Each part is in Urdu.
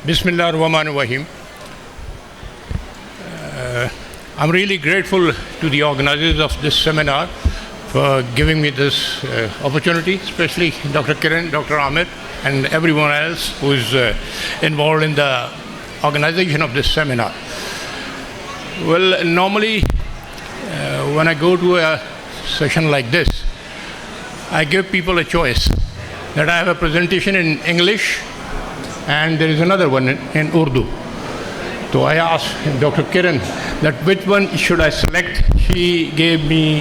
Bismillah ar-Rahman ar-Rahim. I'm really grateful to the organizers of this seminar for giving me this opportunity, especially Dr. Kiran, Dr. Ahmed, and everyone else who is involved in the organization of this seminar. Well, normally when I go to a session like this, I give people a choice that I have a presentation in English and there is another one in Urdu. So I asked Dr. Kiran that which one should I select. She gave me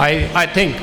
I think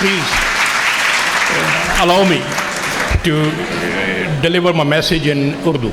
please allow me to deliver my message in Urdu.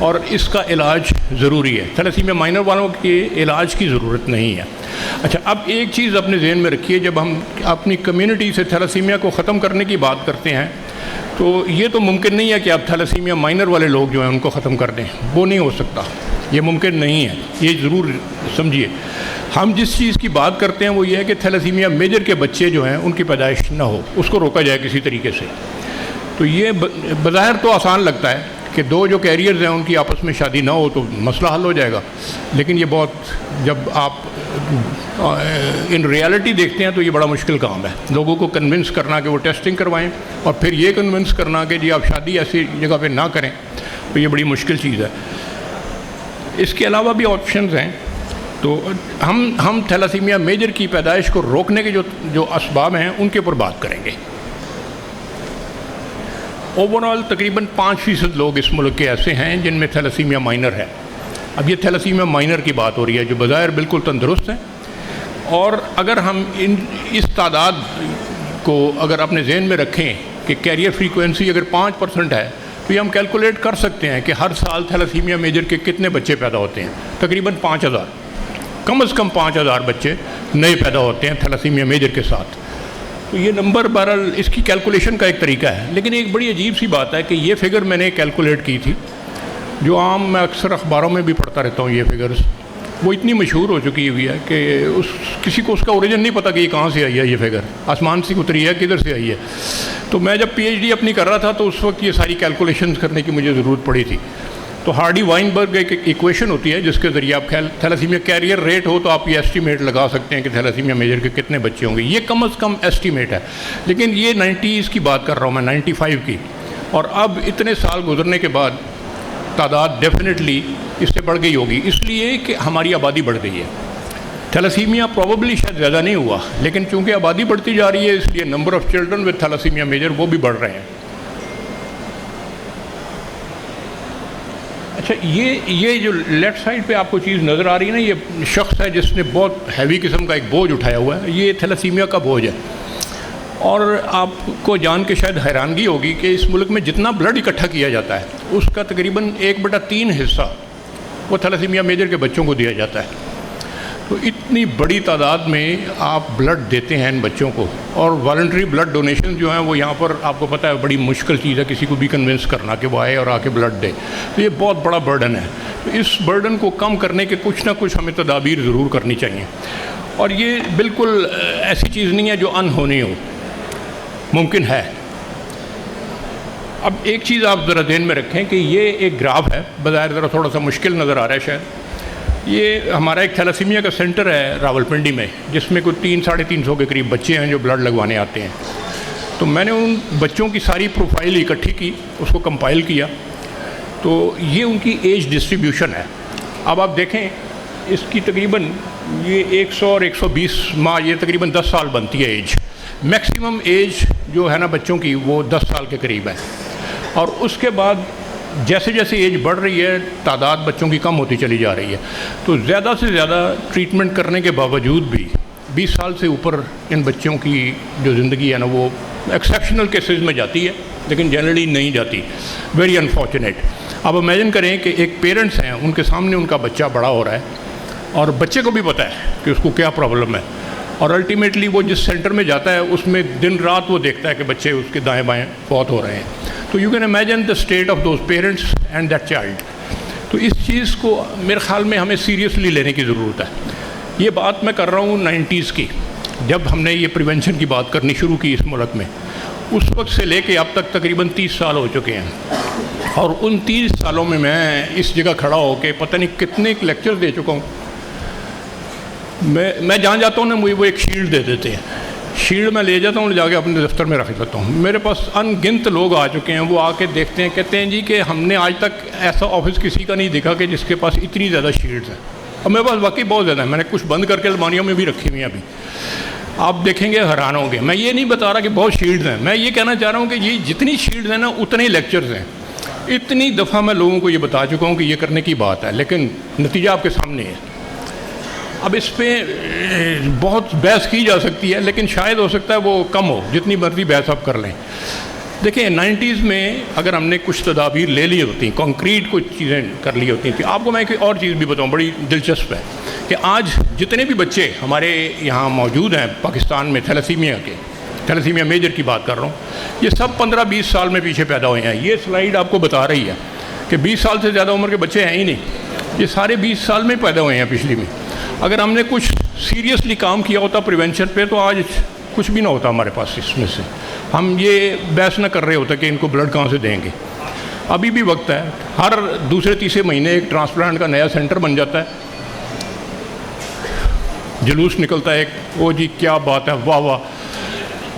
اور اس کا علاج ضروری ہے. تھیلیسیمیا مائنر والوں کے علاج کی ضرورت نہیں ہے. اچھا، اب ایک چیز اپنے ذہن میں رکھیے، جب ہم اپنی کمیونٹی سے تھیلیسیمیا کو ختم کرنے کی بات کرتے ہیں تو یہ تو ممکن نہیں ہے کہ آپ تھیلیسیمیا مائنر والے لوگ جو ہیں ان کو ختم کر دیں. وہ نہیں ہو سکتا، یہ ممکن نہیں ہے. یہ ضرور سمجھیے. ہم جس چیز کی بات کرتے ہیں وہ یہ ہے کہ تھیلیسیمیا میجر کے بچے جو ہیں ان کی پیدائش نہ ہو، اس کو روکا جائے کسی طریقے سے. تو یہ بظاہر تو آسان لگتا ہے کہ دو جو کیریئرز ہیں ان کی آپس میں شادی نہ ہو تو مسئلہ حل ہو جائے گا، لیکن یہ بہت، جب آپ ان ریالٹی دیکھتے ہیں تو یہ بڑا مشکل کام ہے. لوگوں کو کنونس کرنا کہ وہ ٹیسٹنگ کروائیں اور پھر یہ کنونس کرنا کہ جی آپ شادی ایسی جگہ پہ نہ کریں، تو یہ بڑی مشکل چیز ہے. اس کے علاوہ بھی آپشنز ہیں. تو ہم تھیلیسیمیا میجر کی پیدائش کو روکنے کے جو اسباب ہیں ان کے اوپر بات کریں گے. اوورآل تقریباً 5% لوگ اس ملک کے ایسے ہیں جن میں تھیلیسیمیا مائنر ہے. اب یہ تھیلیسیمیا مائنر کی بات ہو رہی ہے جو بظاہر بالکل تندرست ہیں، اور اگر ہم اس تعداد کو اگر اپنے ذہن میں رکھیں کہ کیریئر فریکوینسی اگر 5% ہے تو یہ ہم کیلکولیٹ کر سکتے ہیں کہ ہر سال تھیلیسیمیا میجر کے کتنے بچے پیدا ہوتے ہیں. تقریباً 5000، کم از کم 5000 بچے نئے پیدا ہوتے ہیں تھیلیسیمیا میجر کے ساتھ. تو یہ نمبر بہرحال اس کی کیلکولیشن کا ایک طریقہ ہے. لیکن ایک بڑی عجیب سی بات ہے کہ یہ فگر میں نے کیلکولیٹ کی تھی، جو عام میں اکثر اخباروں میں بھی پڑھتا رہتا ہوں. یہ فگرز وہ اتنی مشہور ہو چکی ہوئی ہے کہ کسی کو اس کا اوریجن نہیں پتہ کہ یہ کہاں سے آئی ہے. یہ فگر آسمان سے اتری ہے، کدھر سے آئی ہے. تو میں جب پی ایچ ڈی اپنی کر رہا تھا تو اس وقت یہ ساری کیلکولیشنز کرنے کی مجھے ضرورت پڑی تھی. تو ہارڈی وائنبرگ ایک ایکویشن ہوتی ہے جس کے ذریعے آپ تھیلیسیمیا کیریئر ریٹ ہو تو آپ یہ ایسٹیمیٹ لگا سکتے ہیں کہ تھیلیسیمیا میجر کے کتنے بچے ہوں گے. یہ کم از کم ایسٹیمیٹ ہے، لیکن یہ 90s کی بات کر رہا ہوں میں، 95 کی. اور اب اتنے سال گزرنے کے بعد تعداد ڈیفینیٹلی اس سے بڑھ گئی ہوگی، اس لیے کہ ہماری آبادی بڑھ گئی ہے. تھیلیسیمیا پروبیبلی شاید زیادہ نہیں ہوا، لیکن چونکہ آبادی بڑھتی جا رہی ہے اس لیے number of children with thalassemia major وہ بھی بڑھ رہے ہیں. اچھا، یہ جو لیفٹ سائڈ پہ آپ کو چیز نظر آ رہی ہے نا، یہ شخص ہے جس نے بہت ہیوی قسم کا ایک بوجھ اٹھایا ہوا ہے. یہ تھیلیسیمیا کا بوجھ ہے. اور آپ کو جان کے شاید حیرانگی ہوگی کہ اس ملک میں جتنا بلڈ اکٹھا کیا جاتا ہے اس کا تقریباً 1/3 حصہ وہ تھیلیسیمیا میجر کے بچوں کو دیا جاتا ہے. تو اتنی بڑی تعداد میں آپ بلڈ دیتے ہیں ان بچوں کو، اور والنٹری بلڈ ڈونیشن جو ہیں وہ یہاں پر آپ کو پتہ ہے بڑی مشکل چیز ہے کسی کو بھی کنونس کرنا کہ وہ آئے اور آ کے بلڈ دے. تو یہ بہت بڑا برڈن ہے. تو اس برڈن کو کم کرنے کے کچھ نہ کچھ ہمیں تدابیر ضرور کرنی چاہیے. اور یہ بالکل ایسی چیز نہیں ہے جو انہونی ہو، ممکن ہے. اب ایک چیز آپ ذرا ذہن میں رکھیں کہ یہ ایک گراف ہے، بظاہر ذرا تھوڑا سا مشکل نظر آ رہا ہے شاید. یہ ہمارا ایک تھیلیسیمیا کا سینٹر ہے راولپنڈی میں، جس میں کوئی 300-350 کے قریب بچے ہیں جو بلڈ لگوانے آتے ہیں. تو میں نے ان بچوں کی ساری پروفائل اکٹھی کی، اس کو کمپائل کیا. تو یہ ان کی ایج ڈسٹریبیوشن ہے. اب آپ دیکھیں اس کی تقریباً یہ 100 اور 120 ماہ، یہ تقریباً 10 سال بنتی ہے ایج. میکسیمم ایج جو ہے نا بچوں کی وہ 10 سال کے قریب ہے. اور اس کے بعد جیسے جیسے ایج بڑھ رہی ہے تعداد بچوں کی کم ہوتی چلی جا رہی ہے. تو زیادہ سے زیادہ ٹریٹمنٹ کرنے کے باوجود بھی 20 سال سے اوپر ان بچوں کی جو زندگی ہے نا وہ ایکسیپشنل کیسز میں جاتی ہے لیکن جنرلی نہیں جاتی. Very unfortunate. اب امیجن کریں کہ ایک پیرنٹس ہیں، ان کے سامنے ان کا بچہ بڑا ہو رہا ہے اور بچے کو بھی پتہ ہے کہ اس کو کیا پرابلم ہے، اور الٹیمیٹلی وہ جس سینٹر میں جاتا ہے اس میں دن رات وہ دیکھتا ہے کہ بچے اس کے دائیں بائیں فوت ہو رہے ہیں. تو you can imagine the state of those parents and that child. تو اس چیز کو میرے خیال میں ہمیں سیریسلی لینے کی ضرورت ہے. یہ بات میں کر رہا ہوں 90s کی، جب ہم نے یہ پریونشن کی بات کرنی شروع کی اس ملک میں. اس وقت سے لے کے اب تک تقریباً 30 سال ہو چکے ہیں، اور ان 30 سالوں میں میں اس جگہ کھڑا ہو کے پتہ نہیں کتنے لیکچر دے چکا ہوں. میں جہاں جاتا ہوں نا مجھے وہ ایک شیلڈ دے دیتے ہیں. شیلڈ میں لے جاتا ہوں، جا کے اپنے دفتر میں رکھ لیتا ہوں. میرے پاس ان گنت لوگ آ چکے ہیں، وہ آ کے دیکھتے ہیں، کہتے ہیں جی کہ ہم نے آج تک ایسا آفس کسی کا نہیں دیکھا کہ جس کے پاس اتنی زیادہ شیلڈز ہیں. اور میرے پاس واقعی بہت زیادہ ہیں، میں نے کچھ بند کر کے الماریوں میں بھی رکھی ہوئی ہیں. ابھی آپ دیکھیں گے حیران ہوں گے. میں یہ نہیں بتا رہا کہ بہت شیلڈز ہیں، میں یہ کہنا چاہ رہا ہوں کہ یہ جتنی شیلڈز ہیں نا اتنے ہی لیکچرز ہیں. اتنی دفعہ میں لوگوں کو یہ بتا چکا ہوں کہ یہ کرنے کی بات ہے، لیکن نتیجہ آپ کے سامنے ہے. اب اس پہ بہت بحث کی جا سکتی ہے، لیکن شاید ہو سکتا ہے وہ کم ہو، جتنی مرضی بحث آپ کر لیں. دیکھیں 90s میں اگر ہم نے کچھ تدابیر لے لی ہوتی، کانکریٹ کچھ چیزیں کر لی ہوتی تھیں. آپ کو میں ایک اور چیز بھی بتاؤں بڑی دلچسپ ہے کہ آج جتنے بھی بچے ہمارے یہاں موجود ہیں پاکستان میں تھیلیسیمیا کے، تھیلیسیمیا میجر کی بات کر رہا ہوں، یہ سب 15-20 سال میں پیچھے پیدا ہوئے ہیں. یہ سلائیڈ آپ کو بتا رہی ہے کہ 20 سال سے زیادہ عمر کے بچے ہیں ہی نہیں، یہ سارے 20 سال میں پیدا ہوئے ہیں پچھلی میں. اگر ہم نے کچھ سیریسلی کام کیا ہوتا پریونشن پہ تو آج کچھ بھی نہ ہوتا ہمارے پاس. اس میں سے ہم یہ بحث نہ کر رہے ہوتے کہ ان کو بلڈ کہاں سے دیں گے. ابھی بھی وقت ہے، ہر دوسرے تیسرے مہینے ایک ٹرانسپلانٹ کا نیا سینٹر بن جاتا ہے، جلوس نکلتا ہے ایک، وہ جی کیا بات ہے، واہ واہ،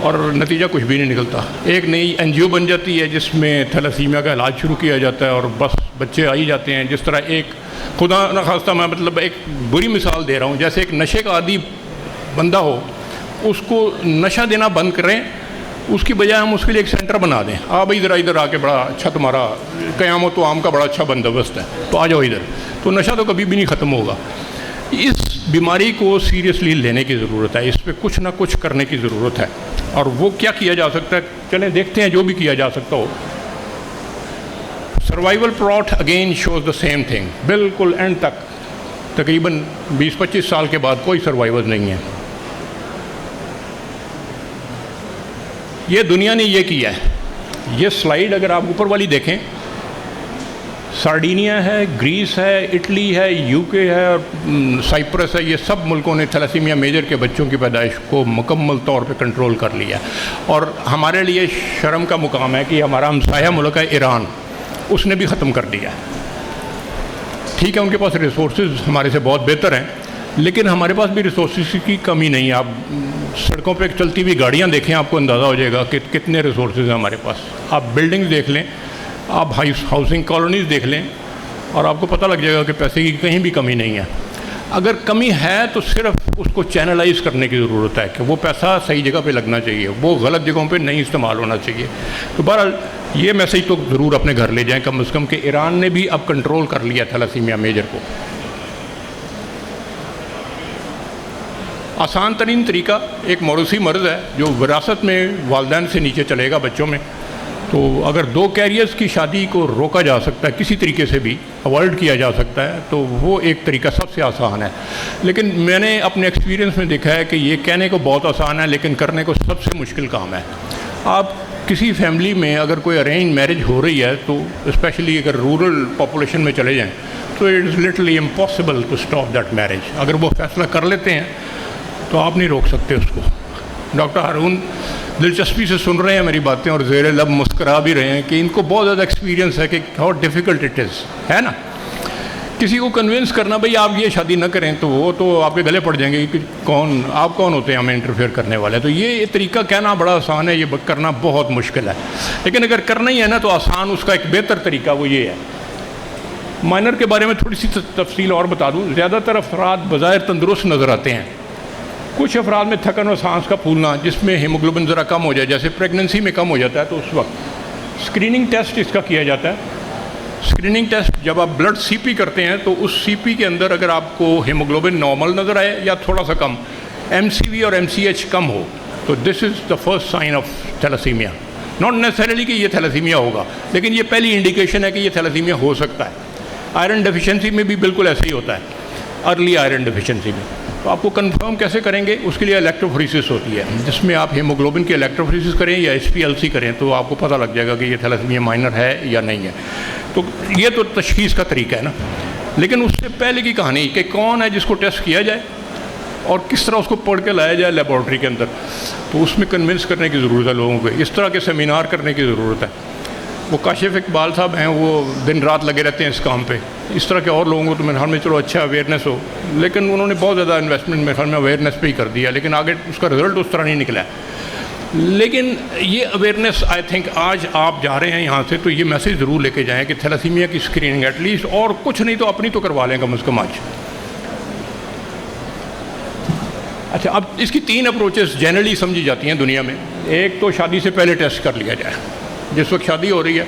اور نتیجہ کچھ بھی نہیں نکلتا. ایک نئی NGO بن جاتی ہے جس میں تھیلیسیمیا کا علاج شروع کیا جاتا ہے اور بس بچے آ ہی جاتے ہیں. جس طرح ایک خدا نخواستہ میں مطلب ایک بری مثال دے رہا ہوں، جیسے ایک نشے کا عادی بندہ ہو، اس کو نشہ دینا بند کریں، اس کی بجائے ہم اس کے لیے ایک سینٹر بنا دیں. بھائی ادھر آ کے بڑا اچھا تمہارا قیامت و عام کا بڑا اچھا بندوبست ہے، تو آ جاؤ ادھر. تو نشہ تو کبھی بھی نہیں ختم ہوگا. اس بیماری کو سیریسلی لینے کی ضرورت ہے، اس پہ کچھ نہ کچھ کرنے کی ضرورت ہے. اور وہ کیا جا سکتا ہے، چلیں دیکھتے ہیں جو بھی کیا جا سکتا ہو. Survival plot again shows the same thing, بالکل اینڈ تک تقریباً 20-25 سال کے بعد کوئی سروائیول نہیں ہے. یہ دنیا نے یہ کیا ہے. یہ سلائیڈ اگر آپ اوپر والی دیکھیں، سارڈینیا ہے، گریس ہے، اٹلی ہے، UK ہے اور سائپرس ہے. یہ سب ملکوں نے تھیلیسیمیا میجر کے بچوں کی پیدائش کو مکمل طور پہ کنٹرول کر لیا. اور ہمارے لیے شرم کا مقام ہے کہ ہمارا ہمسایہ ملک ہے ایران، اس نے بھی ختم کر دیا. ٹھیک ہے ان کے پاس ریسورسز ہمارے سے بہت بہتر ہیں، لیکن ہمارے پاس بھی ریسورسز کی کمی نہیں. آپ سڑکوں پہ چلتی ہوئی گاڑیاں دیکھیں، آپ کو اندازہ ہو جائے گا کہ کتنے ریسورسز ہیں ہمارے پاس. آپ بلڈنگز دیکھ لیں، آپ ہاؤسنگ کالونیز دیکھ لیں، اور آپ کو پتہ لگ جائے گا کہ پیسے کی کہیں بھی کمی نہیں ہے. اگر کمی ہے تو صرف اس کو چینلائز کرنے کی ضرورت ہے کہ وہ پیسہ صحیح جگہ پہ لگنا چاہیے، وہ غلط جگہوں پہ نہیں استعمال ہونا چاہیے. تو بہرحال یہ میسیج تو ضرور اپنے گھر لے جائیں کم از کم کہ ایران نے بھی اب کنٹرول کر لیا تھیلیسیمیا میجر کو. آسان ترین طریقہ ایک موروثی مرض ہے جو وراثت میں والدین سے نیچے چلے گا بچوں میں. تو اگر 2 کیریئرز کی شادی کو روکا جا سکتا ہے، کسی طریقے سے بھی اوائڈ کیا جا سکتا ہے، تو وہ ایک طریقہ سب سے آسان ہے. لیکن میں نے اپنے ایکسپیرینس میں دیکھا ہے کہ یہ کہنے کو بہت آسان ہے لیکن کرنے کو سب سے مشکل کام ہے. آپ کسی فیملی میں اگر کوئی ارینج میرج ہو رہی ہے تو اسپیشلی اگر رورل پاپولیشن میں چلے جائیں تو it is literally impossible to stop that marriage. اگر وہ فیصلہ کر لیتے ہیں تو آپ نہیں روک سکتے اس کو. ڈاکٹر ہارون دلچسپی سے سن رہے ہیں میری باتیں اور زیر لب مسکرا بھی رہے ہیں کہ ان کو بہت زیادہ ایکسپیرینس ہے کہ ہاؤ ڈیفیکلٹ اٹ از، ہے نا. کسی کو کنونس کرنا بھئی آپ یہ شادی نہ کریں تو وہ تو آپ کے گلے پڑ جائیں گے کہ آپ کون ہوتے ہیں ہمیں انٹرفیئر کرنے والے. تو یہ طریقہ کہنا بڑا آسان ہے، یہ کرنا بہت مشکل ہے. لیکن اگر کرنا ہی ہے نا تو آسان، اس کا ایک بہتر طریقہ وہ یہ ہے. مائنر کے بارے میں تھوڑی سی تفصیل اور بتا دوں. زیادہ تر افراد بظاہر تندرست نظر آتے ہیں. کچھ افراد میں تھکن اور سانس کا پھولنا جس میں ہیموگلوبن ذرا کم ہو جائے، جیسے پریگننسی میں کم ہو جاتا ہے، تو اس وقت اسکریننگ ٹیسٹ اس کا کیا جاتا ہے. اسکریننگ ٹیسٹ جب آپ بلڈ CP کرتے ہیں تو اس CP کے اندر اگر آپ کو ہیموگلوبن نارمل نظر آئے یا تھوڑا سا کم، MCV اور MCH کم ہو، تو this is the first sign of thalassemia. Not necessarily کہ یہ تھیلیسیمیا ہوگا، لیکن یہ پہلی انڈیکیشن ہے کہ یہ تھیلیسیمیا ہو سکتا ہے. آئرن ڈیفیشنسی میں بھی بالکل ایسے ہی ہوتا ہے، ارلی آئرن ڈیفیشنسی میں. تو آپ کو کنفرم کیسے کریں گے؟ اس کے لیے الیکٹروفوریسس ہوتی ہے جس میں آپ ہیموگلوبن کی الیکٹروفوریسس کریں یا HPLC کریں تو آپ کو پتہ لگ جائے گا کہ یہ تھیلیسیمیا مائنر ہے یا نہیں ہے. تو یہ تو تشخیص کا طریقہ ہے نا. لیکن اس سے پہلے کی کہانی کہ کون ہے جس کو ٹیسٹ کیا جائے اور کس طرح اس کو پڑھ کے لایا جائے لیبارٹری کے اندر، تو اس میں کنونس کرنے کی ضرورت ہے لوگوں کو. اس طرح کے سیمینار کرنے کی ضرورت ہے. وہ کاشف اقبال صاحب ہیں، وہ دن رات لگے رہتے ہیں اس کام پہ. اس طرح کے اور لوگوں کو تو میرے خیال میں چلو اچھا اویئرنیس ہو، لیکن انہوں نے بہت زیادہ انویسٹمنٹ میرے خیال میں اویئرنیس پہ ہی کر دیا، لیکن آگے اس کا رزلٹ اس طرح نہیں نکلا ہے. لیکن یہ اویئرنیس آئی تھنک آج آپ جا رہے ہیں یہاں سے تو یہ میسیج ضرور لے کے جائیں کہ تھیلیسیمیا کی اسکریننگ ایٹ لیسٹ، اور کچھ نہیں تو اپنی تو کروا لیں کم از کم آج. اچھا، اب اس کی 3 اپروچز جنرلی سمجھی جاتی ہیں دنیا میں. ایک تو شادی سے پہلے ٹیسٹ کر لیا جائے. جس وقت شادی ہو رہی ہے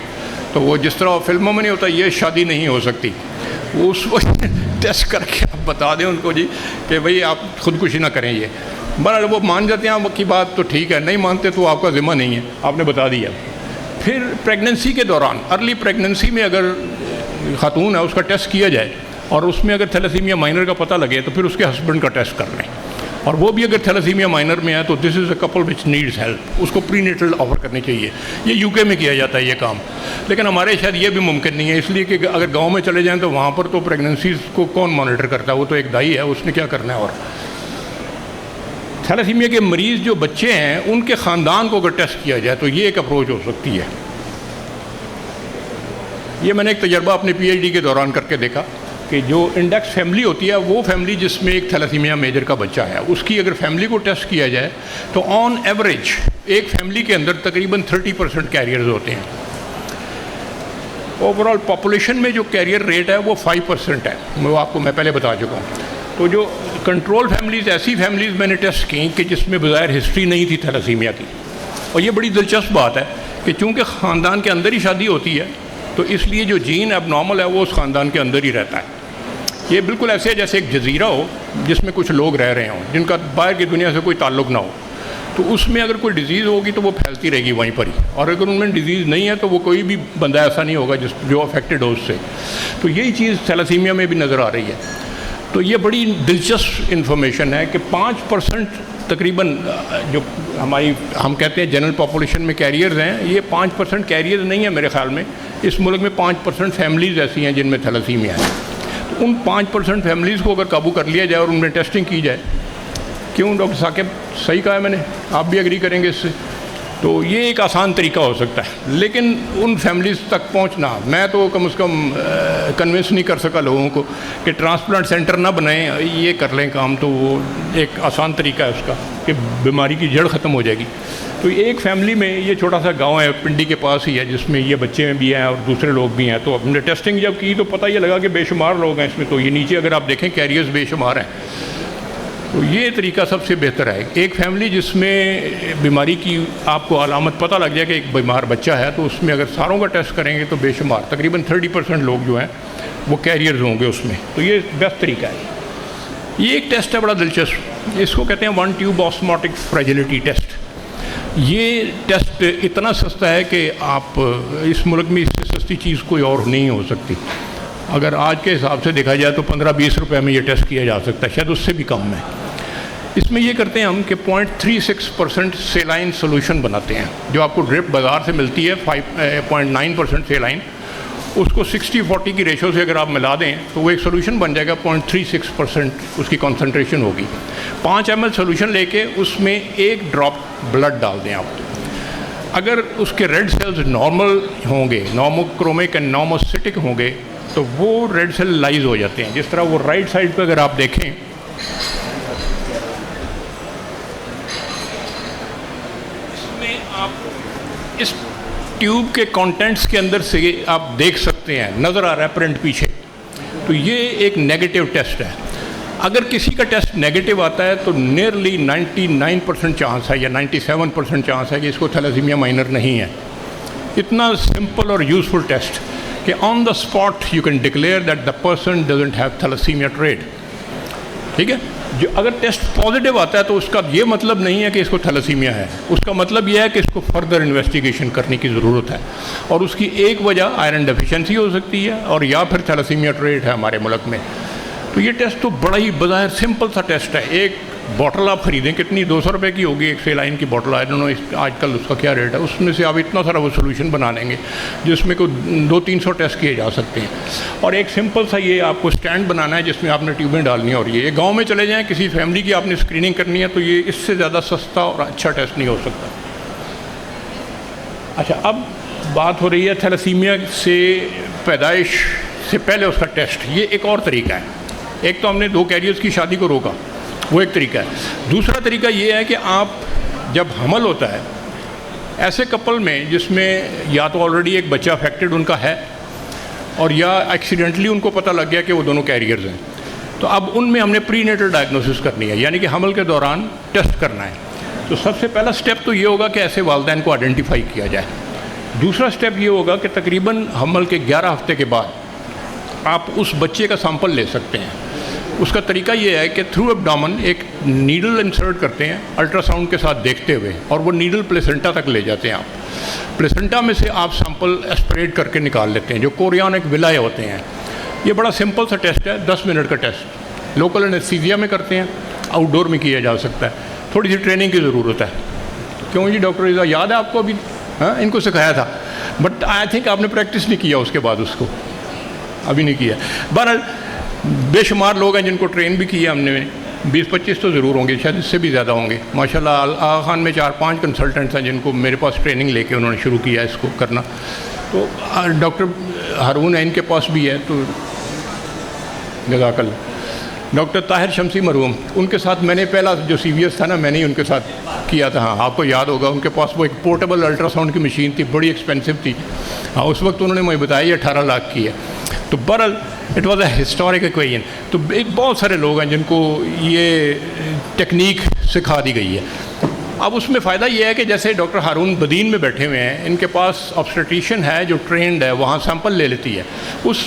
تو وہ جس طرح فلموں میں نہیں ہوتا یہ شادی نہیں ہو سکتی، وہ اس وقت ٹیسٹ کر کے آپ بتا دیں ان کو جی کہ بھئی آپ خودکشی نہ کریں. یہ بہرحال وہ مان جاتے ہیں آپ کی بات تو ٹھیک ہے، نہیں مانتے تو آپ کا ذمہ نہیں ہے، آپ نے بتا دیا. پھر پریگننسی کے دوران ارلی پریگننسی میں اگر خاتون ہے اس کا ٹیسٹ کیا جائے اور اس میں اگر تھیلیسیمیا مائنر کا پتہ لگے تو پھر اس کے ہسبینڈ کا ٹیسٹ کر لیں، اور وہ بھی اگر تھیلیسیمیا مائنر میں ہے تو this is a Kapil which needs help, اس کو پری نیٹل آفر کرنی چاہیے۔ یہ یو کے میں کیا جاتا ہے یہ کام، لیکن ہمارے شاید یہ بھی ممکن نہیں ہے، اس لیے کہ اگر گاؤں میں چلے جائیں تو وہاں پر تو پریگننسیز کو کون مانیٹر کرتا ہے، وہ تو ایک دائی ہے، اس نے کیا کرنا ہے۔ اور تھیلیسیمیا کے مریض جو بچے ہیں ان کے خاندان کو اگر ٹیسٹ کیا جائے تو یہ ایک اپروچ ہو سکتی ہے۔ یہ میں نے ایک تجربہ اپنے پی ایچ ڈی کے دوران کر کے دیکھا کہ جو انڈیکس فیملی ہوتی ہے وہ فیملی جس میں ایک تھیلیسیمیا میجر کا بچہ ہے، اس کی اگر فیملی کو ٹیسٹ کیا جائے تو آن ایوریج ایک فیملی کے اندر تقریباً 30% کیریئرز ہوتے ہیں۔ اوور آل پاپولیشن میں جو کیریئر ریٹ ہے وہ 5% ہے، وہ آپ کو میں پہلے بتا چکا ہوں۔ تو جو کنٹرول فیملیز، ایسی فیملیز میں نے ٹیسٹ کی کہ جس میں بظاہر ہسٹری نہیں تھی تھیلیسیمیا کی، اور یہ بڑی دلچسپ بات ہے کہ چونکہ خاندان کے اندر ہی شادی ہوتی ہے تو اس لیے جو جین اب نارمل ہے وہ اس خاندان کے اندر ہی رہتا ہے۔ یہ بالکل ایسے ہے جیسے ایک جزیرہ ہو جس میں کچھ لوگ رہ رہے ہوں جن کا باہر کی دنیا سے کوئی تعلق نہ ہو، تو اس میں اگر کوئی ڈیزیز ہوگی تو وہ پھیلتی رہے گی وہیں پر ہی، اور اگر ان میں ڈیزیز نہیں ہے تو وہ کوئی بھی بندہ ایسا نہیں ہوگا جو افیکٹڈ ہو اس سے۔ تو یہی چیز تھیلیسیمیا میں بھی نظر آ رہی ہے۔ تو یہ بڑی دلچسپ انفارمیشن ہے کہ 5% تقریباً جو ہم کہتے ہیں جنرل پاپولیشن میں کیریئرز ہیں، یہ 5% کیریئرز نہیں ہے میرے خیال میں، اس ملک میں 5% فیملیز ایسی ہیں جن میں تھیلیسیمیا ہے۔ تو ان 5% فیملیز کو اگر قابو کر لیا جائے اور ان میں ٹیسٹنگ کی جائے، کیوں ڈاکٹر ثاقب صحیح کہا ہے میں نے، آپ بھی ایگری کریں گے اس سے، تو یہ ایک آسان طریقہ ہو سکتا ہے۔ لیکن ان فیملیز تک پہنچنا، میں تو کم از کم کنونس نہیں کر سکا لوگوں کو کہ ٹرانسپلانٹ سینٹر نہ بنائیں، یہ کر لیں کام، تو وہ ایک آسان طریقہ ہے اس کا کہ بیماری کی جڑ ختم ہو جائے گی۔ تو ایک فیملی میں یہ چھوٹا سا گاؤں ہے پنڈی کے پاس ہی ہے جس میں یہ بچے بھی ہیں اور دوسرے لوگ بھی ہیں، تو ہم نے ٹیسٹنگ جب کی تو پتہ یہ لگا کہ بے شمار لوگ ہیں اس میں، تو یہ نیچے اگر آپ دیکھیں کیریئرز بے شمار ہیں۔ تو یہ طریقہ سب سے بہتر ہے، ایک فیملی جس میں بیماری کی آپ کو علامت پتہ لگ جائے کہ ایک بیمار بچہ ہے، تو اس میں اگر ساروں کا ٹیسٹ کریں گے تو بے شمار تقریباً 30% لوگ جو ہیں وہ کیریئرز ہوں گے اس میں، تو یہ بیسٹ طریقہ ہے۔ یہ ایک ٹیسٹ ہے بڑا دلچسپ، اس کو کہتے ہیں 1 ٹیوب آسموٹک فریجلٹی ٹیسٹ۔ یہ ٹیسٹ اتنا سستا ہے کہ آپ اس ملک میں اس سے سستی چیز کوئی اور نہیں ہو سکتی۔ اگر آج کے حساب سے دیکھا جائے تو 15-20 روپے میں یہ ٹیسٹ کیا جا سکتا ہے، شاید اس سے بھی کم ہے۔ اس میں یہ کرتے ہیں ہم کہ 0.36% سیلائن سولوشن بناتے ہیں، جو آپ کو ڈرپ بازار سے ملتی ہے 5.9% سیلائن، اس کو 60-40 کی ریشو سے اگر آپ ملا دیں تو وہ ایک سولوشن بن جائے گا، 0.36% اس کی کنسنٹریشن ہوگی۔ 5 ml سولوشن لے کے اس میں 1 ڈراپ بلڈ ڈال دیں آپ، اگر اس کے ریڈ سیلز نارمل ہوں گے، نارموکرومک اینڈ نارموسٹک ہوں گے، تو وہ ریڈ سیل لائز ہو جاتے ہیں۔ جس طرح وہ رائٹ سائڈ پہ اگر آپ دیکھیں، اس میں آپ اس ٹیوب کے کانٹینٹس کے اندر سے آپ دیکھ سکتے ہیں، نظر آ رہا ہے پرنٹ پیچھے، تو یہ ایک نیگیٹو ٹیسٹ ہے۔ اگر کسی کا ٹیسٹ نیگیٹو آتا ہے تو نیئرلی 99% چانس ہے یا 97% چانس ہے کہ اس کو تھیلیسیمیا مائنر نہیں ہے۔ اتنا سمپل اور یوزفل ٹیسٹ کہ on the spot you can declare that the person doesn't have thalassemia trait, ٹھیک ہے۔ جو اگر ٹیسٹ پازیٹیو آتا ہے تو اس کا یہ مطلب نہیں ہے کہ اس کو تھیلیسیمیا ہے، اس کا مطلب یہ ہے کہ اس کو فردر انویسٹیگیشن کرنے کی ضرورت ہے، اور اس کی ایک وجہ آئرن ڈیفیشنسی ہو سکتی ہے اور یا پھر تھیلیسیمیا ٹریٹ ہے ہمارے ملک میں۔ تو یہ ٹیسٹ تو بڑا ہی بظاہر سمپل سا ٹیسٹ ہے، ایک بوٹل آپ خریدیں کتنی 200 روپے کی ہوگی ایک سیلائن کی بوٹل، آئی ڈونٹ نو آج کل اس کا کیا ریٹ ہے، اس میں سے آپ اتنا سارا وہ سولوشن بنا لیں گے جس میں کوئی 200-300 ٹیسٹ کیے جا سکتے ہیں، اور ایک سمپل سا یہ آپ کو اسٹینڈ بنانا ہے جس میں آپ نے ٹیوبیں ڈالنی ہیں، اور یہ گاؤں میں چلے جائیں کسی فیملی کی آپ نے اسکریننگ کرنی ہے تو یہ اس سے زیادہ سستا اور اچھا ٹیسٹ نہیں ہو سکتا۔ اچھا، اب بات ہو رہی ہے تھیلیسیمیا سے پیدائش سے پہلے اس کا ٹیسٹ، یہ ایک اور طریقہ ہے۔ ایک تو ہم نے 2 کیریئرز کی شادی کو روکا، وہ ایک طریقہ ہے۔ دوسرا طریقہ یہ ہے کہ آپ جب حمل ہوتا ہے ایسے کپل میں جس میں یا تو آلریڈی ایک بچہ افیکٹڈ ان کا ہے اور یا ایکسیڈنٹلی ان کو پتہ لگ گیا کہ وہ دونوں کیریئرز ہیں، تو اب ان میں ہم نے پری نیٹل ڈائگنوسس کرنی ہے، یعنی کہ حمل کے دوران ٹیسٹ کرنا ہے۔ تو سب سے پہلا سٹیپ تو یہ ہوگا کہ ایسے والدین کو آئیڈینٹیفائی کیا جائے۔ دوسرا سٹیپ یہ ہوگا کہ تقریباً حمل کے 11 ہفتے کے بعد آپ اس بچے کا سیمپل لے سکتے ہیں۔ اس کا طریقہ یہ ہے کہ تھرو ایبڈومن ایک نیڈل انسرٹ کرتے ہیں الٹرا ساؤنڈ کے ساتھ دیکھتے ہوئے، اور وہ نیڈل پلیسنٹا تک لے جاتے ہیں آپ، پلیسنٹا میں سے آپ سیمپل اسپریڈ کر کے نکال لیتے ہیں جو کورینک ولاے ہوتے ہیں۔ یہ بڑا سمپل سا ٹیسٹ ہے، 10 منٹ کا ٹیسٹ، لوکل انیستھیزیا میں کرتے ہیں، آؤٹ ڈور میں کیا جا سکتا ہے، تھوڑی سی ٹریننگ کی ضرورت ہے۔ کیوں جی ڈاکٹر رضا، یاد ہے آپ کو ابھی؟ ہاں، ان کو سکھایا تھا، بٹ آئی تھنک آپ نے پریکٹس نہیں کیا اس کے بعد، اس کو ابھی نہیں کیا۔ بہرحال بے شمار لوگ ہیں جن کو ٹرین بھی کیا ہم نے، 20-25 تو ضرور ہوں گے، شاید اس سے بھی زیادہ ہوں گے ماشاء اللہ۔ آغا خان میں 4-5 کنسلٹنٹس ہیں جن کو میرے پاس ٹریننگ لے کے انہوں نے شروع کیا اس کو کرنا۔ تو ڈاکٹر ہارون ہے ان کے پاس بھی ہے، تو جزاک اللہ۔ ڈاکٹر طاہر شمسی مرحوم، ان کے ساتھ میں نے پہلا جو سی وی ایس تھا نا، میں نے ان کے ساتھ کیا تھا۔ ہاں، آپ کو یاد ہوگا ان کے پاس وہ ایک پورٹیبل الٹرا ساؤنڈ کی مشین تھی، بڑی ایکسپینسو تھی۔ ہاں، اس وقت انہوں نے مجھے بتایا یہ 18 لاکھ کی ہے۔ تو بہرحال it was a historic equation. تو بہت سارے لوگ ہیں جن کو یہ ٹیکنیک سکھا دی گئی ہے۔ اب اس میں فائدہ یہ ہے کہ جیسے ڈاکٹر ہارون بدین میں بیٹھے ہوئے ہیں، ان کے پاس آبسٹریٹیشین ہے جو ٹرینڈ ہے، وہاں سیمپل لے لیتی ہے۔ اس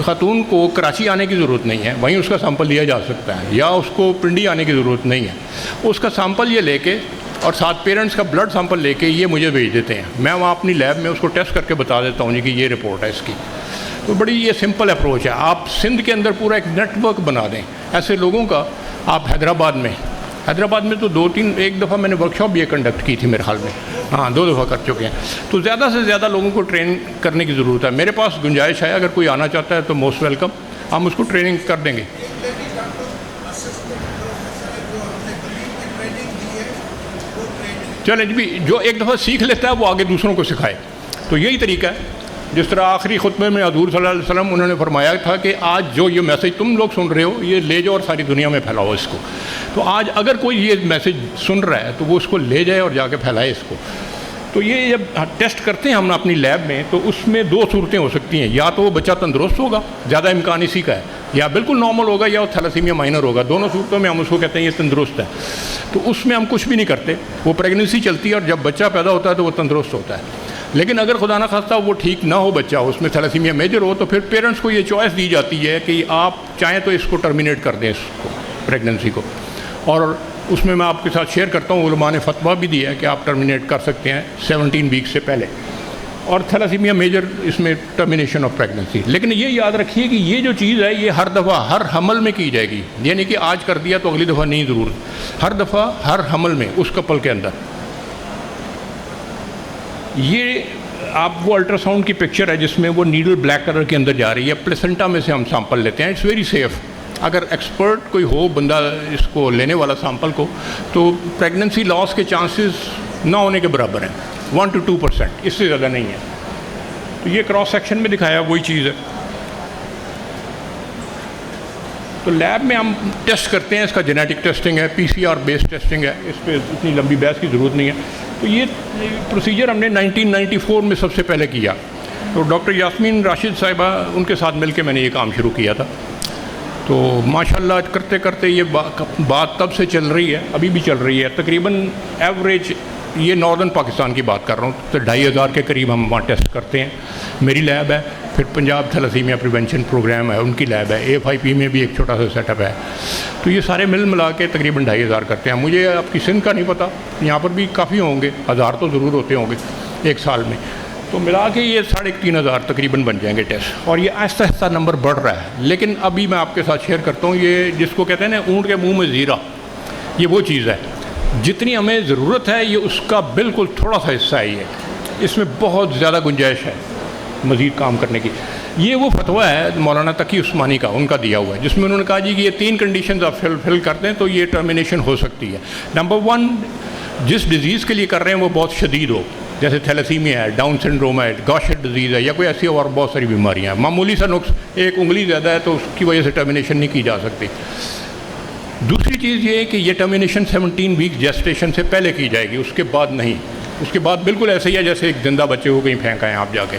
خاتون کو کراچی آنے کی ضرورت نہیں ہے، وہیں اس کا سیمپل لیا جا سکتا ہے، یا اس کو پنڈی آنے کی ضرورت نہیں ہے۔ اس کا سیمپل یہ لے کے اور ساتھ پیرنٹس کا بلڈ سیمپل لے کے یہ مجھے بھیج دیتے ہیں، میں وہاں اپنی لیب میں اس کو ٹیسٹ کر کے بتا دیتا ہوں جی کہ یہ رپورٹ ہے اس کی۔ تو بڑی یہ سمپل اپروچ ہے۔ آپ سندھ کے اندر پورا ایک نیٹ ورک بنا دیں ایسے لوگوں کا۔ آپ حیدرآباد میں تو 2-3 ایک دفعہ میں نے ورکشاپ بھی کنڈکٹ کی تھی میرے خیال میں، ہاں 2 دفعہ کر چکے ہیں۔ تو زیادہ سے زیادہ لوگوں کو ٹرین کرنے کی ضرورت ہے۔ میرے پاس گنجائش ہے، اگر کوئی آنا چاہتا ہے تو موسٹ ویلکم، ہم اس کو ٹریننگ کر دیں گے۔ چلیں جی، جو ایک دفعہ سیکھ لیتا ہے وہ آگے دوسروں کو سکھائے۔ تو یہی طریقہ ہے، جس طرح آخری خطبے میں حضور صلی اللہ علیہ وسلم انہوں نے فرمایا تھا کہ آج جو یہ میسج تم لوگ سن رہے ہو یہ لے جاؤ اور ساری دنیا میں پھیلاؤ اس کو۔ تو آج اگر کوئی یہ میسج سن رہا ہے تو وہ اس کو لے جائے اور جا کے پھیلائے اس کو۔ تو یہ جب ٹیسٹ کرتے ہیں ہم اپنی لیب میں، تو اس میں 2 صورتیں ہو سکتی ہیں، یا تو وہ بچہ تندرست ہوگا، زیادہ امکان اسی کا ہے، یا بالکل نارمل ہوگا، یا وہ تھیلیسیمیا مائنر ہوگا۔ دونوں صورتوں میں ہم اس کو کہتے ہیں یہ تندرست ہے۔ تو اس میں ہم کچھ بھی نہیں کرتے، وہ پریگننسی چلتی ہے اور جب بچہ پیدا ہوتا ہے تو وہ تندرست ہوتا ہے۔ لیکن اگر خدا نہ خواستہ وہ ٹھیک نہ ہو بچہ، اس میں تھیلیسیمیا میجر ہو، تو پھر پیرنٹس کو یہ چوائس دی جاتی ہے کہ آپ چاہیں تو اس کو ٹرمینیٹ کر دیں، اس کو پریگننسی کو۔ اور اس میں آپ کے ساتھ شیئر کرتا ہوں، علماء نے فتویٰ بھی دیا ہے کہ آپ ٹرمینیٹ کر سکتے ہیں 17 ویک سے پہلے، اور تھیلیسیمیا میجر اس میں ٹرمینیشن آف پریگننسی۔ لیکن یہ یاد رکھیے کہ یہ جو چیز ہے یہ ہر دفعہ ہر حمل میں کی جائے گی، یعنی کہ آج کر دیا تو اگلی دفعہ نہیں ضرورت، ہر دفعہ ہر حمل میں اس کپل کے اندر۔ یہ آپ وہ الٹرا ساؤنڈ کی پکچر ہے جس میں وہ نیڈل بلیک کلر کے اندر جا رہی ہے، پلیسنٹا میں سے ہم سیمپل لیتے ہیں۔ It's very safe. اگر ایکسپرٹ کوئی ہو بندہ اس کو لینے والا سیمپل کو، تو پریگننسی لاس کے چانسز نہ ہونے کے برابر ہیں، 1 to 2%، اس سے زیادہ نہیں ہے۔ تو یہ کراس سیکشن میں دکھایا وہی چیز ہے۔ تو لیب میں ہم ٹیسٹ کرتے ہیں، اس کا جینیٹک ٹیسٹنگ ہے، PCR بیس ٹیسٹنگ ہے، اس پہ اتنی لمبی بحث کی ضرورت نہیں ہے۔ تو یہ پروسیجر ہم نے 1994 میں سب سے پہلے کیا۔ تو ڈاکٹر یاسمین راشد صاحبہ، ان کے ساتھ مل کے میں نے یہ کام شروع کیا تھا۔ تو ماشاءاللہ کرتے کرتے یہ بات تب سے چل رہی ہے، ابھی بھی چل رہی ہے۔ تقریباً ایوریج، یہ ناردرن پاکستان کی بات کر رہا ہوں، تو 2500 کے قریب ہم وہاں ٹیسٹ کرتے ہیں۔ میری لیب ہے، پھر پنجاب تھیلیسیمیا پریونشن پروگرام ہے، ان کی لیب ہے، AFIP میں بھی ایک چھوٹا سا سیٹ اپ ہے۔ تو یہ سارے مل ملا کے تقریباً 2500 کرتے ہیں۔ مجھے آپ کی سندھ کا نہیں پتہ، یہاں پر بھی کافی ہوں گے، 1000 تو ضرور ہوتے ہوں گے ایک سال میں۔ تو ملا کے یہ 3500 تقریباً بن جائیں گے ٹیسٹ، اور یہ آہستہ آہستہ نمبر بڑھ رہا ہے۔ لیکن ابھی میں آپ کے ساتھ شیئر کرتا ہوں، یہ جس کو کہتے ہیں نا اونٹ کے منہ میں زیرہ، یہ وہ چیز ہے جتنی ہمیں ضرورت ہے، یہ اس کا بالکل تھوڑا سا حصہ ہے۔ یہ اس میں بہت زیادہ گنجائش ہے مزید کام کرنے کی۔ یہ وہ فتویٰ ہے مولانا تقی عثمانی کا، ان کا دیا ہوا ہے، جس میں انہوں نے کہا جی کہ یہ 3 کنڈیشنز آپ فل کرتے ہیں تو یہ ٹرمینیشن ہو سکتی ہے۔ نمبر 1، جس ڈیزیز کے لیے کر رہے ہیں وہ بہت شدید ہو، جیسے تھیلیسیمیا ہے، ڈاؤن سنڈروم ہے، گاشٹ ڈیزیز ہے، یا کوئی ایسی اور بہت ساری بیماریاں ہیں۔ معمولی سا نقص، ایک انگلی زیادہ ہے تو اس کی وجہ سے ٹرمینیشن نہیں کی جا سکتی۔ دوسری چیز یہ ہے کہ یہ ٹرمینیشن 17 ویک جیسٹیشن سے پہلے کی جائے گی، اس کے بعد نہیں۔ اس کے بعد بالکل ایسے ہی ہے جیسے ایک زندہ بچے کو کہیں پھینکا ہے آپ جا کے۔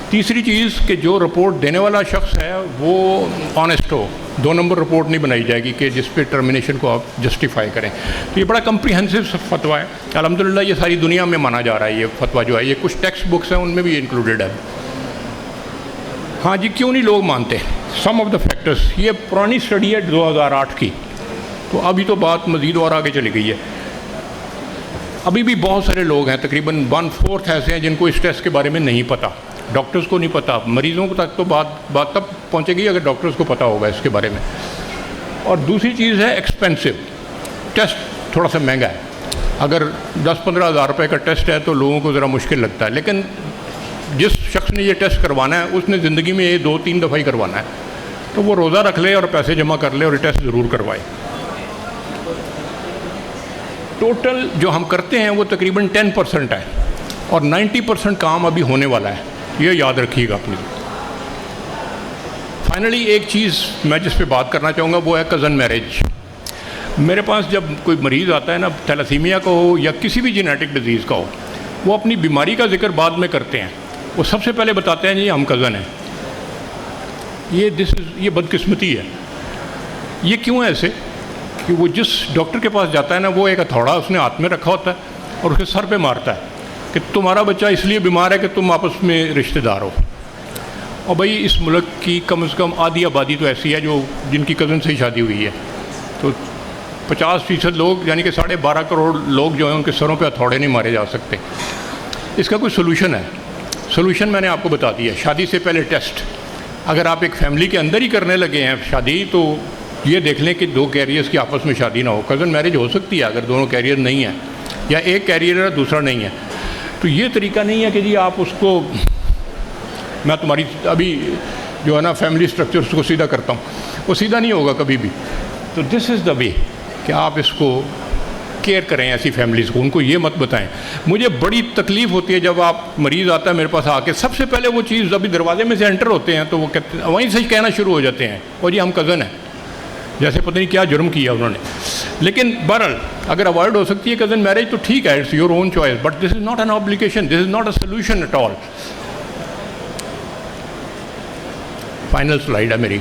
تیسری چیز کہ جو رپورٹ دینے والا شخص ہے وہ آنیسٹ ہو، 2 نمبر رپورٹ نہیں بنائی جائے گی کہ جس پہ ٹرمینیشن کو آپ جسٹیفائی کریں۔ تو یہ بڑا کمپریہنسو فتویٰ ہے، الحمدللہ یہ ساری دنیا میں مانا جا رہا ہے۔ یہ فتویٰ جو ہے، یہ کچھ ٹیکسٹ بکس ہیں ان میں بھی انکلوڈیڈ ہے۔ ہاں جی، کیوں نہیں لوگ مانتے؟ سم آف دا فیکٹرس، یہ پرانی اسٹڈی ہے 2008 کی، تو ابھی تو بات مزید اور آگے چلی گئی ہے. ابھی بھی بہت سارے لوگ ہیں، تقریباً 1/4 ایسے ہیں جن کو اس ٹیسٹ کے بارے میں نہیں پتہ. ڈاکٹرز کو نہیں پتہ، مریضوں تک تو بات تب پہنچے گی اگر ڈاکٹرز کو پتہ ہوگا اس کے بارے میں. اور دوسری چیز ہے ایکسپینسو، ٹیسٹ تھوڑا سا مہنگا ہے. اگر 10-15 ہزار روپے کا ٹیسٹ ہے تو لوگوں کو ذرا مشکل لگتا ہے، لیکن جس شخص نے یہ ٹیسٹ کروانا ہے اس نے زندگی میں یہ 2-3 دفعہ ہی کروانا ہے، تو وہ روزہ رکھ لے اور پیسے جمع کر لے اور یہ ٹیسٹ ضرور کروائے. ٹوٹل جو ہم کرتے ہیں وہ تقریباً 10% ہے اور 90% کام ابھی ہونے والا ہے، یہ یاد رکھیے گا اپنی. فائنلی ایک چیز میں جس پہ بات کرنا چاہوں گا وہ ہے کزن میرج. میرے پاس جب کوئی مریض آتا ہے نا، تھیلاسیمیا کا ہو یا کسی بھی جینیٹک ڈیزیز کا ہو، وہ اپنی بیماری کا ذکر بعد میں کرتے ہیں. وہ سب سے پہلے بتاتے ہیں جی ہم کزن ہیں. یہ بدقسمتی ہے. یہ کیوں ہے ایسے کہ وہ جس ڈاکٹر کے پاس جاتا ہے نا، وہ ایک ہتھوڑا اس نے ہاتھ میں رکھا ہوتا ہے اور اسے سر پہ مارتا ہے کہ تمہارا بچہ اس لیے بیمار ہے کہ تم آپس میں رشتہ دار ہو. اور بھائی اس ملک کی کم از کم آدھی آبادی تو ایسی ہے جن کی کزن سے ہی شادی ہوئی ہے. تو 50% لوگ یعنی کہ 12.5 کروڑ لوگ جو ہیں ان کے سروں پہ ہتھوڑے نہیں مارے جا سکتے. اس کا کوئی سولوشن ہے. سولوشن میں نے آپ کو بتا دیا. شادی سے پہلے ٹیسٹ. اگر آپ ایک فیملی کے اندر ہی کرنے لگے ہیں شادی، تو یہ دیکھ لیں کہ 2 کیریئرز کی آپس میں شادی نہ ہو. کزن میرج ہو سکتی ہے اگر دونوں کیریئر نہیں ہیں، یا ایک کیریئر ہے دوسرا نہیں ہے. تو یہ طریقہ نہیں ہے کہ جی آپ اس کو، میں تمہاری ابھی جو ہے نا فیملی اسٹرکچر اس کو سیدھا کرتا ہوں، وہ سیدھا نہیں ہوگا کبھی بھی. تو دس از دا وے کہ آپ اس کو کیئر کریں ایسی فیملیز کو. ان کو یہ مت بتائیں. مجھے بڑی تکلیف ہوتی ہے جب آپ مریض آتا ہے میرے پاس آ کے، سب سے پہلے وہ چیز ابھی دروازے میں سے انٹر ہوتے ہیں تو وہ وہیں سے کہنا شروع ہو جاتے ہیں اور جی ہم کزن ہیں، جیسے پتہ نہیں کیا جرم کیا انہوں نے. لیکن بہرحال اگر اوائڈ ہو سکتی ہے کزن میرج تو ٹھیک ہے، it's your own choice, but this is not an obligation, this is not a solution at all. Final slide ہے میری.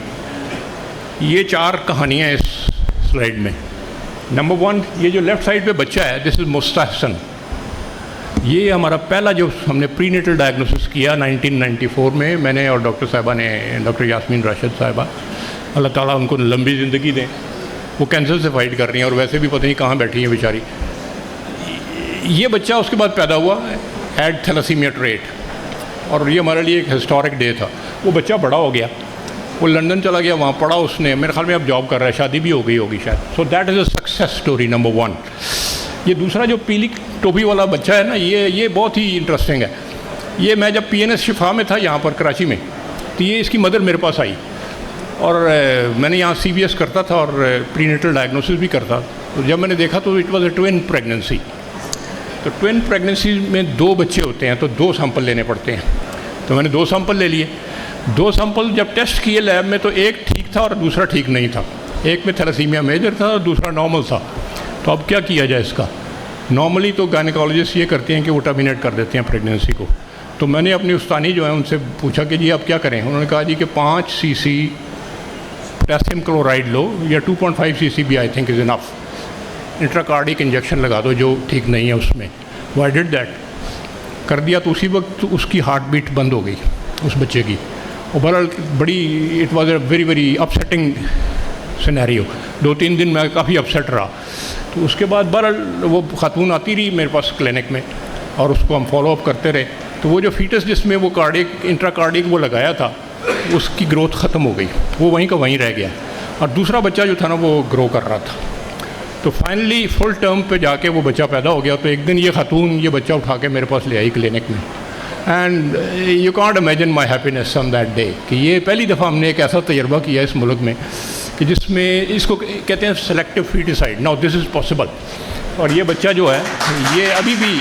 یہ 4 کہانیاں اس سلائیڈ میں. نمبر 1، یہ جو لیفٹ سائڈ پہ بچہ ہے، دس از مستحسن. یہ ہمارا پہلا جو ہم نے پری نیٹل ڈائگنوسس کیا 1994 میں نے اور ڈاکٹر صاحبہ نے، ڈاکٹر یاسمین راشد صاحبہ، اللہ تعالیٰ ان کو لمبی زندگی دیں. وہ کینسر سے فائٹ کر رہی ہیں اور ویسے بھی پتہ نہیں کہاں بیٹھی ہیں بیچاری. یہ بچہ اس کے بعد پیدا ہوا ہیڈ تھیلاسیمیا ٹریٹ، اور یہ ہمارے لیے ایک ہسٹورک ڈے تھا. وہ بچہ بڑا ہو گیا، وہ لندن چلا گیا، وہاں پڑھا اس نے، میرے خیال میں اب جاب کر رہا ہے، شادی بھی ہو گئی ہوگی شاید. So that is a success story number 1. یہ دوسرا جو پیلی ٹوپی والا بچہ ہے نا، یہ بہت ہی انٹرسٹنگ ہے. یہ میں جب PNS شفا میں تھا یہاں پر کراچی میں، تو یہ اس کی مدر میرے پاس آئی، اور میں نے یہاں CBS کرتا تھا اور پری نیٹل ڈائگنوسس بھی کرتا. تو جب میں نے دیکھا تو it was a twin pregnancy. تو ٹوین پریگننسی میں 2 بچے ہوتے ہیں تو 2 سیمپل لینے پڑتے ہیں. تو میں نے 2 سیمپل لے لیے. 2 سیمپل جب ٹیسٹ کیے لیب میں تو ایک ٹھیک تھا اور دوسرا ٹھیک نہیں تھا. ایک میں تھیلاسیمیا میجر تھا اور دوسرا نارمل تھا. تو اب کیا کیا جائے اس کا؟ نارملی تو گائنیکالوجسٹ یہ کرتے ہیں کہ وہ ٹرمینیٹ کر دیتے ہیں پریگننسی کو. تو میں نے اپنی استانی جو ہے ان سے پوچھا کہ جی آپ کیا کریں. انہوں نے کہا جی کہ 5 cc پوٹیسیم کلورائڈ لو، یا 2.5 cc بھی I think is enough. انٹراکارڈک injection لگا دو جو ٹھیک نہیں ہے اس میں. وہ آئی ڈڈ دیٹ، کر دیا. تو اسی وقت اس کی ہارٹ بیٹ بند ہو گئی اس بچے کی. اور بہرحال بڑی it was a very very upsetting scenario. 2-3 دن میں کافی اپسیٹ رہا. تو اس کے بعد بہرحال وہ خاتون آتی رہی میرے پاس کلینک میں اور اس کو ہم فالو اپ کرتے رہے. تو وہ جو فیٹس جس میں وہ انٹراکارڈک وہ لگایا تھا، اس کی گروتھ ختم ہو گئی، وہ وہیں کا وہیں رہ گیا. اور دوسرا بچہ جو تھا نا وہ گرو کر رہا تھا. تو فائنلی فل ٹرم پہ جا کے وہ بچہ پیدا ہو گیا. تو ایک دن یہ خاتون یہ بچہ اٹھا کے میرے پاس لے آئی کلینک میں. And you can't imagine my happiness on that day کہ یہ پہلی دفعہ ہم نے ایک ایسا تجربہ کیا اس ملک میں کہ جس میں اس کو کہتے ہیں selective feticide. Now this is possible. اور یہ بچہ جو ہے یہ ابھی بھی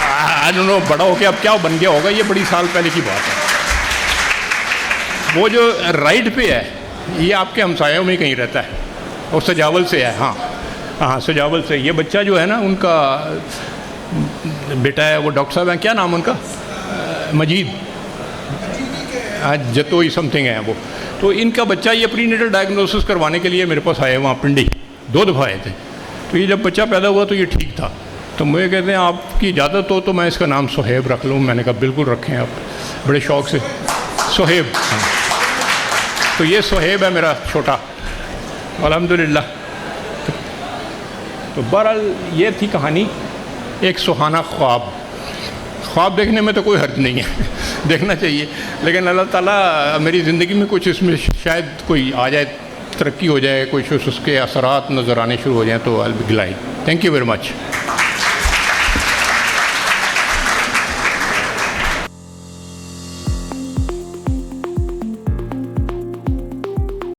آئی ڈونٹ نو بڑا ہو کے اب کیا بن گیا ہوگا. یہ بڑی سال پہلے کی بات ہے. وہ جو رائٹ پہ ہے یہ آپ کے ہمسایوں میں کہیں رہتا ہے اور سجاول سے ہے. ہاں سجاول سے. یہ بچہ جو ہے نا ان کا بیٹا ہے، وہ ڈاکٹر صاحب ہیں، کیا نام ان کا؟ مجید جتوئی سم تھنگ ہے وہ. تو ان کا بچہ یہ پری نیٹل ڈائگنوسس کروانے کے لیے میرے پاس آئے وہاں پنڈی. 2 دفعہ آئے تھے. تو یہ جب بچہ پیدا ہوا تو یہ ٹھیک تھا. تو مجھے کہتے ہیں آپ کی اجازت ہو تو میں اس کا نام صہیب رکھ لوں. میں نے کہا بالکل رکھیں آپ، بڑے شوق سے. صہیب. تو یہ صہیب ہے میرا چھوٹا، الحمدللہ۔ تو بہرحال یہ تھی کہانی، ایک سہانا خواب۔ خواب دیکھنے میں تو کوئی حرج نہیں ہے، دیکھنا چاہیے، لیکن اللہ تعالیٰ میری زندگی میں کچھ اس میں شاید کوئی آ جائے، ترقی ہو جائے، کچھ اس کے اثرات نظر آنے شروع ہو جائیں تو I'll be glad. Thank you very much.